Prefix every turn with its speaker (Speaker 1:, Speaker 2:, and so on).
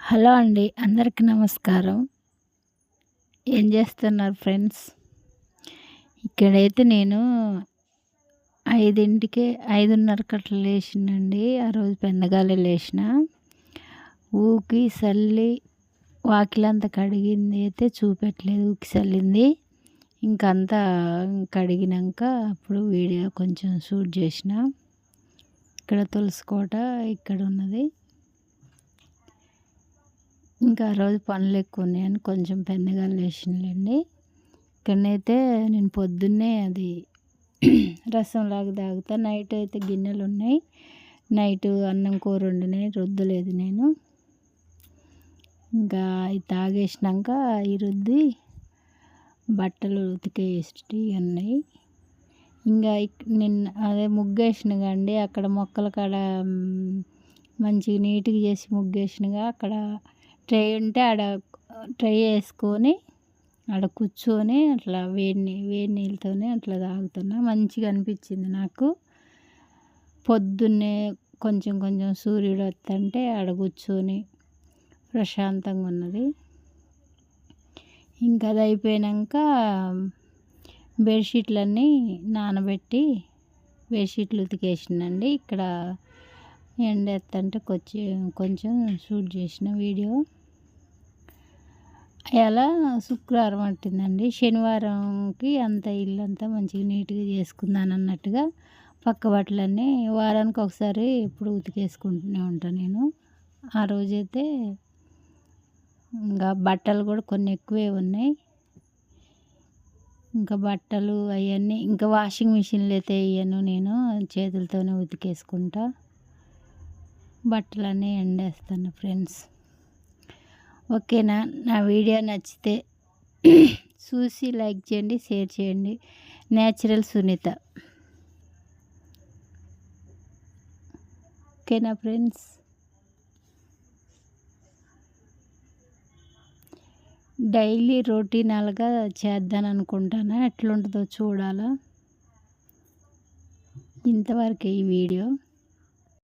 Speaker 1: Hello అండి, అందరికీ నమస్కారం. ఏం చేస్తున్నారు ఫ్రెండ్స్? ఇక్కడైతే నేను 5:30కి అట్లా లేచినండి. ఆ రోజు పెందగాలే లేచిన. ఊకి సల్లి వాకిలంతా కడిగింది అయితే చూపెట్టలేదు, ఊకి సల్లింది. ఇంకంతా కడిగినాక అప్పుడు వీడియో కొంచెం షూట్ చేసిన. ఇక్కడ తులసి కోట ఇక్కడ ఉన్నది. ఇంకా ఆ రోజు పనులు ఎక్కువ ఉన్నాయని కొంచెం పెందగాలు లేచినలేండి. ఇక్కడనైతే నేను పొద్దున్నే అది రసంలాగా తాగుతా. నైట్ అయితే గిన్నెలు ఉన్నాయి. నైట్ అన్నం కూర వండినాయి, రుద్దలేదు నేను. ఇంకా అవి తాగేసినాక ఈ రుద్ది బట్టలు ఉతికేసి ఉన్నాయి. ఇంకా నిన్న అదే ముగ్గేసినగా అండి, అక్కడ మొక్కల కాడ మంచిగా నీట్గా చేసి ముగ్గేసినగా. అక్కడ ట్రే ఉంటే ఆడ ట్రే వేసుకొని ఆడ కూర్చొని అట్లా వేడి నీళ్ళతోనే అట్లా తాగుతున్నా. మంచిగా అనిపించింది నాకు. పొద్దున్నే కొంచెం కొంచెం సూర్యుడు వస్తుంటే ఆడ కూర్చొని ప్రశాంతంగా ఉన్నది. ఇంకా అది అయిపోయాక బెడ్షీట్లన్నీ నానబెట్టి బెడ్షీట్లు ఉతికేసిందండి. ఇక్కడ ఎండెత్తంటే కొంచెం షూట్ చేసిన వీడియో. అలా శుక్రవారం పట్టిందండి. శనివారంకి అంత ఇల్లంతా మంచిగా నీట్గా చేసుకుందాను అన్నట్టుగా పక్క బట్టలన్నీ వారానికి ఒకసారి ఇప్పుడు ఉతికేసుకుంటూనే ఉంటాను నేను. ఆ రోజైతే ఇంకా బట్టలు కూడా కొన్ని ఎక్కువే ఉన్నాయి. ఇంకా బట్టలు అవన్నీ ఇంకా వాషింగ్ మిషన్లో అయితే వేయను నేను, చేతులతోనే ఉతికేసుకుంటా. బట్టలన్నీ ఎండేస్తాను ఫ్రెండ్స్. ఓకేనా? నా వీడియో నచ్చితే చూసి లైక్ చేయండి, షేర్ చేయండి. న్యాచురల్ సునీత. ఓకేనా ఫ్రెండ్స్? డైలీ రొటీనల్గా చేద్దాను అనుకుంటాను. ఎట్లుంటుందో చూడాలా. ఇంతవరకే ఈ వీడియో.